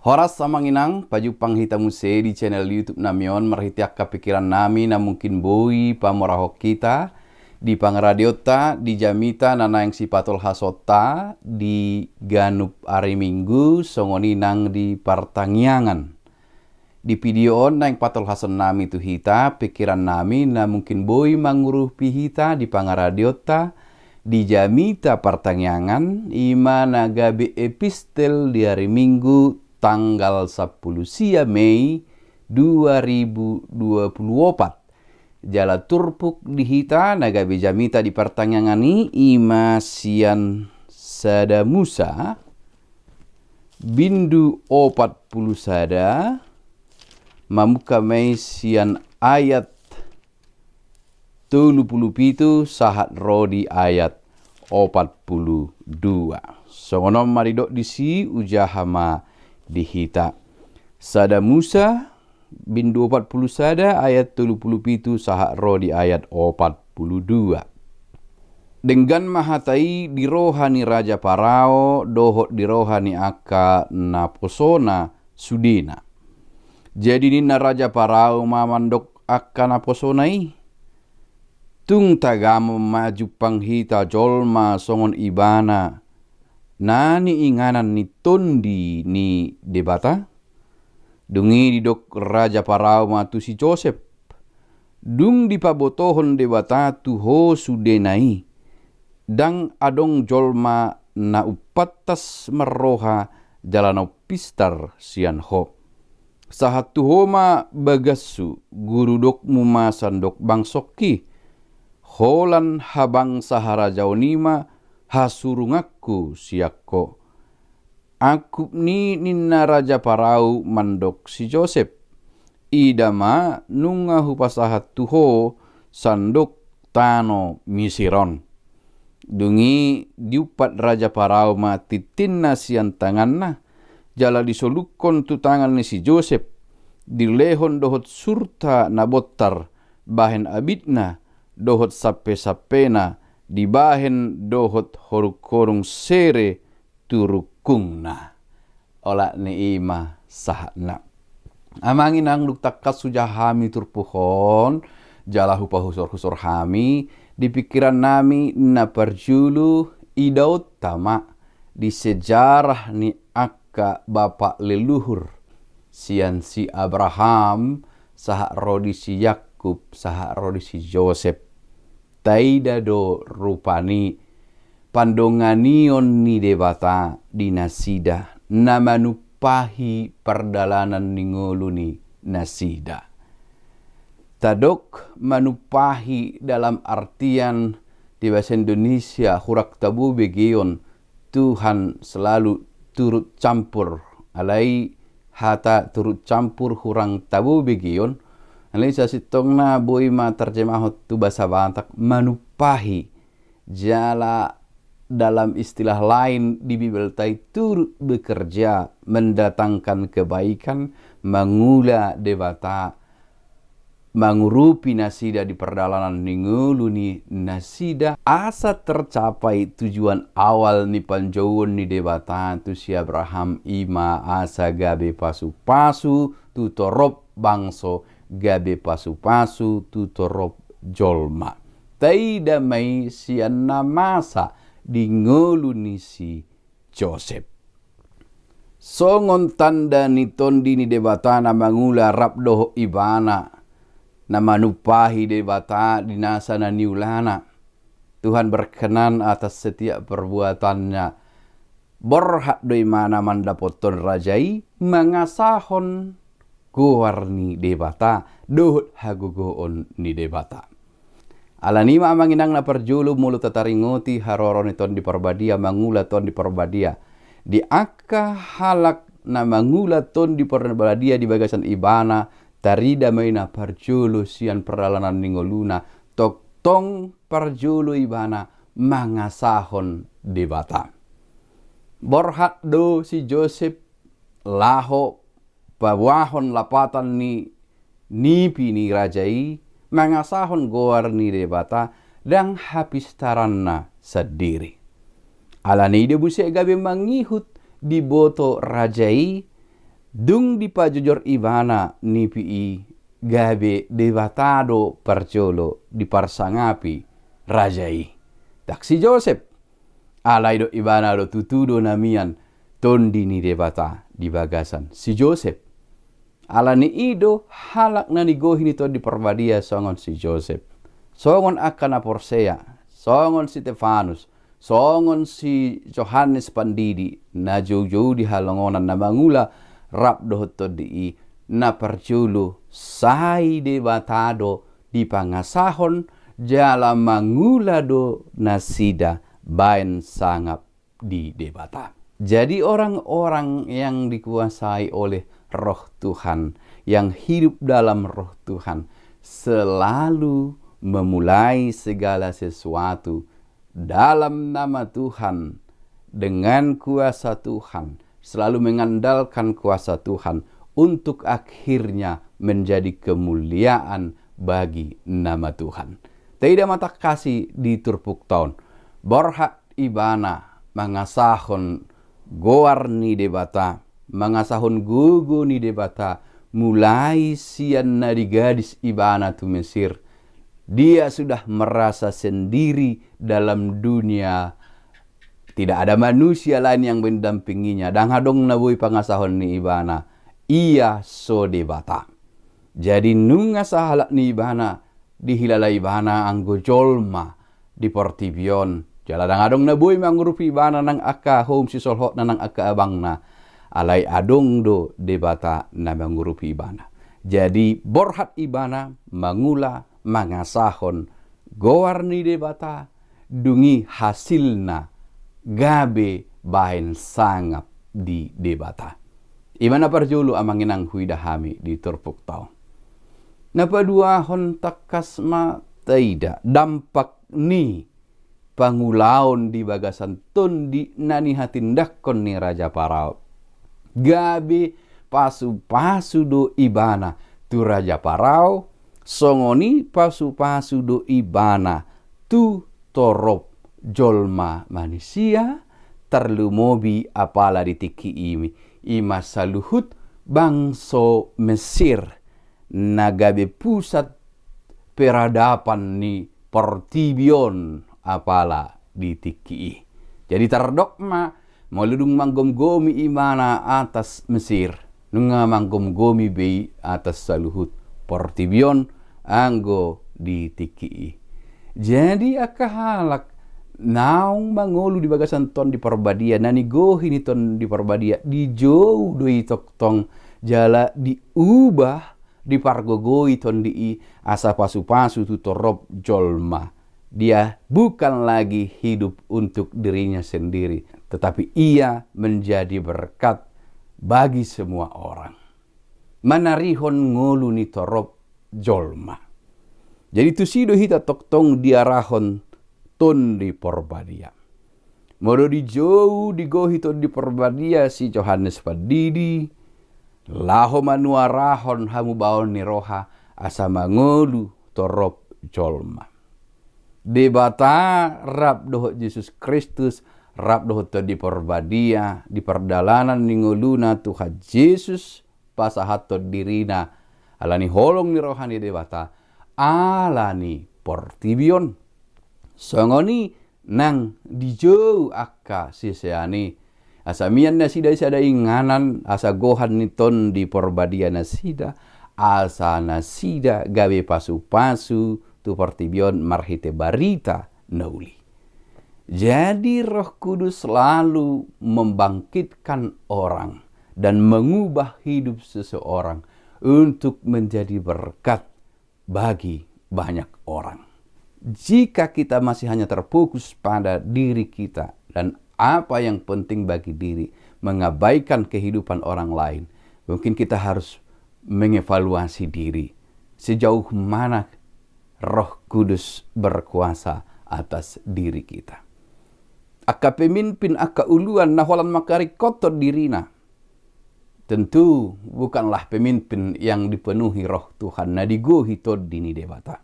Horas samanginang pajupang hitamuse di channel YouTube namion marhitiak pikiran nami na mungkin boi pamorahok kita di pangradiota di jamita nana yang sipatol hasota di ganup hari Minggu songoninang di Partangyangan. Di video na yang patol hason nami tu hita pikiran nami na mungkin boi manguruh pihita di pangradiota di jamita Partangyangan ima nagabe epistel di hari Minggu tanggal 10 Mei 2024. Jala turpuk dihita nagabe jamita di Partangyangan ima sian sada Musa bindu 40 sada mamuka mei sian ayat 37 sahat rodi ayat 42. Songonom maridok disi ujahama dihita. Sada Musa bindu 40 sada ayat 37 sahak roh di ayat 42. Dengan mahatai dirohani Raja Parao dohot dirohani aka naposona sudena. Jadi nina Raja Parao mamandok aka naposonai. Tung tagamo maju panghita jolma songon ibana. Nani inganan ni tondi ni debata? Dungi didok Raja Parao matu si Joseph. Dung dipabotohon debata tuho sudenai. Dang adong jolma na upatas meroha jalano pistar sian ho. Sahat tuho ma bagasu guru dok mumasandok bangsoki. Holan habang sahara jaunima hasurungakku siakko. Aku ni ninna Raja Parao mandok si Joseph. Idama nunga hupasahat tuho sandok tano misiron. Dungi diupat Raja Parao mati tinna sian tanganna. Jala disolukon tu tangan ni si Joseph. Dilehon dohot surta nabotar bahen abitna dohot sape-sapena. Dibahen dohot horukorung sere turukungna. Ola ni ima sahana. Amangin ang luktakas suja hami turpuhon. Jala husor hami. Di pikiran nami na parjulu idaut tama. Di sejarah ni akka bapak leluhur. Sian si Abraham. Sahak rodi si Yakub. Sahak rodi si Joseph. Taida do rupani pandonganion ni debata di nasida namanupahi perdalanan ningoluni nasida. Tadok manupahi dalam artian di bahasa Indonesia hurak tabu begion Tuhan selalu turut campur alai hata turut campur hurang tabu begion. Alisa sitongna boi ma terjemahot tu bahasa Batak manupahi jala dalam istilah lain di Bibel tai turut bekerja mendatangkan kebaikan mangula debata mangurupi nasida di perdalanan ninguluni nasida asa tercapai tujuan awal ni panjauan ni debata tu si Abraham ima asa gabe pasu-pasu tu torop bangso gabe pasu-pasu tutorop jolma. Taida mai sian namasa di ngoluni si Joseph. Songon tanda ni tondi ni debatana mangula rabdoh ibana. Na manupahi debata dinasa na niulana. Tuhan berkenan atas setiap perbuatannya. Berhak doi mana mandapoton rajai mengasahon goar ni debata, dohut hagugoon ni debata. Alanima manginang na perjulu mulut tataringoti haroron iton di perbadia mangula ton di perbadia. Di akka halak na mangula ton di perbadia di bagasan ibana tarida maina perjulu sian perjalanan ningoluna tok tong perjulu ibana mangasahon debata. Borhat do si Joseph laho pawahon lapatan ni nipi ni rajai mangasahon goar ni debata dan habis taranna sendiri. Alani de busek gabe mangihut di boto rajai Dung di pajujur ibana ni pi gabe debatado percolo di parsangapi rajai. Tak si Joseph alay do ibana do tutudo namian tondi ni debata di bagasan si Joseph. Ala ni ido halak na ni gohin ito di perbadia songon si Joseph. Songon akan aporsea, songon si Stefanus, songon si Johannes Pandidi na jauh-jauh di halongonan na mangula rap dohoto di na perculu sai debatado di pangasahon jala mangula do nasida bain sangap di debata. Jadi orang-orang yang dikuasai oleh roh Tuhan, yang hidup dalam roh Tuhan, selalu memulai segala sesuatu dalam nama Tuhan, dengan kuasa Tuhan, selalu mengandalkan kuasa Tuhan untuk akhirnya menjadi kemuliaan bagi nama Tuhan. Tidak mata kasih di turpuk tahun, borhat ibana mangasahon goar ni debata, mangasahon gugu ni debata, mulai sian na di gadis ibana tu Mesir. Dia sudah merasa sendiri dalam dunia. Tidak ada manusia lain yang mendampinginya. Dan hadong nabui pangasahon ni ibana. Ia so debata. Jadi nunga sahalak ni ibana. Dihilala ibana anggo jolma. Di portibion. Jala dan hadong nabui mangurupi ibana nang aka home si solhok na nang aka abang na. Alay adong do debata na mangurupi ibana. Jadi borhat ibana mangula mangasahon goar ni debata. Dungi hasilna gabe bahin sangap di debata. Imana parjulu amang inang huidahami di turpuk tau. Napadua hon takasma taida dampak ni pangulaon di bagasan ton di nani hatindakon ni Raja Parao. Gabe pasu-pasu do ibana tu Raja Parao, songoni pasu-pasu do ibana tu torop jolma manusia terlumobi apala ditiki ima saluhut bangso Mesir nagabe pusat peradaban ni portibion apala ditiki. Jadi terdokma maludung manggom-gomi imana atas Mesir nunga manggom-gomi bei atas saluhut portibion anggo ditiki. Jadi akahalak naung mangolu di bagasan ton di perbadia nani gohi ni ton di perbadia di jauh doi toktong jala diubah di pargogoi ton di asa pasu-pasu tu torop jolma. Dia bukan lagi hidup untuk dirinya sendiri, tetapi ia menjadi berkat bagi semua orang. Manarihon ngolu ni torop jolma. Jadi tu sido hita toktong diarahon ton di porbadia. Modo di jauh di gohi ton di porbadia si Johannes Pandidi. Laho manuarahon hamu baon ni roha asa mangolu torop jolma. Debata rap doho Yesus Kristus rap doho ton di porbadia di perdalanan ningoluna Tuhan Yesus pasahato dirina alani holong ni rohani debata alani portibion songoni nang dijauh akka siseani asamian nasida sada inganan asa gohan ni ton di porbadia nasida asa nasida gawe pasu-pasu tu portibion marhite barita nauli. Jadi Roh Kudus selalu membangkitkan orang dan mengubah hidup seseorang untuk menjadi berkat bagi banyak orang. Jika kita masih hanya terfokus pada diri kita dan apa yang penting bagi diri, mengabaikan kehidupan orang lain, mungkin kita harus mengevaluasi diri. Sejauh mana Roh Kudus berkuasa atas diri kita. Aka pemimpin, aka uluan, naholan makari kotor dirina. Tentu bukanlah pemimpin yang dipenuhi roh Tuhan. Nadigohi tod dini debata.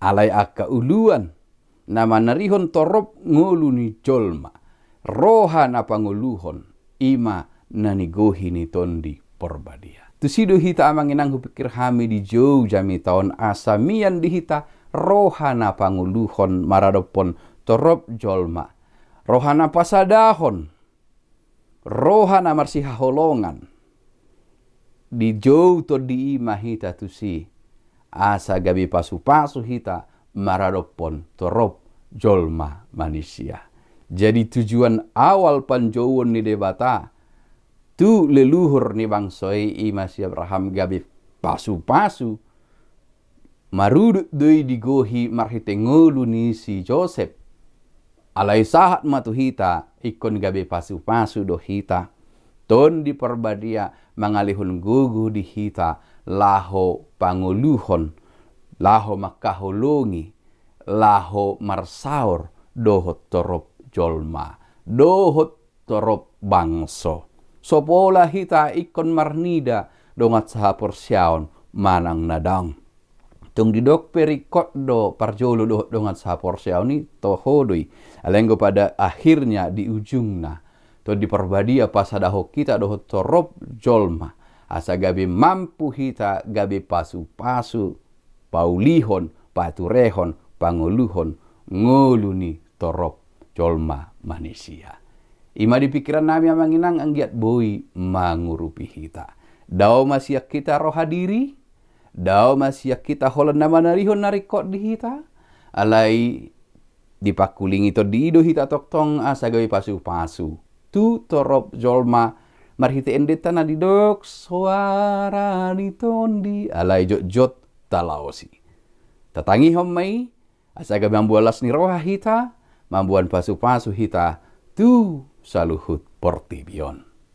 Alay aka uluan. Nama narihon torop ngulu ni jolma. Roha napa nguluhon. Ima nani gohi ni tondi porbadia. Tu sido hita amanginang hupikir hami di jauh jami tahun asamian di hita rohana panguluhon maradopon torop jolma. Rohana pasadahon. Rohana marsihaholongan. Di jauh to di mahita tu si. Asa gabi pasu-pasu hita maradopon torop jolma manusia. Jadi tujuan awal panjauan ni debata tu leluhur ni bangsoi Mas Abraham gabi pasu-pasu marudut doi digohi marhite ngolu ni si Joseph alai sahat matu hita ikon gabi pasu-pasu do hita ton di perbadia mangalihun gugu di hita laho panguluhon laho makaholongi laho marsaur dohot torop jolma dohot torop bangso sopola hita ikon marnida dongat saha porsyaon manang nadang. Tung didok perikot do parjolo do dongat saha porsyaon ni tohodoi. Alenggo pada akhirnya di ujungna. To di perbadia pasadaho kita doho torop jolma. Asa gabi mampu hita gabi pasu-pasu paulihon paturehon panguluhon ngoluni torop jolma manusia. Ima di pikiran nami amanginang anggiat boi mangurupi hita. Dao masih kita roh hadiri. Dao masih kita holan nama narihon narikot di hita. Alai dipakuling itu diido hita toktong asa gawi pasu-pasu. Tu torop jolma marhite endeta na didok suara ditondi. Alai jot-jot talaosi. Tatangi homai asa gawi mambualas ni roha hita. Mambuan pasu-pasu hita. Tu saluhut portibion.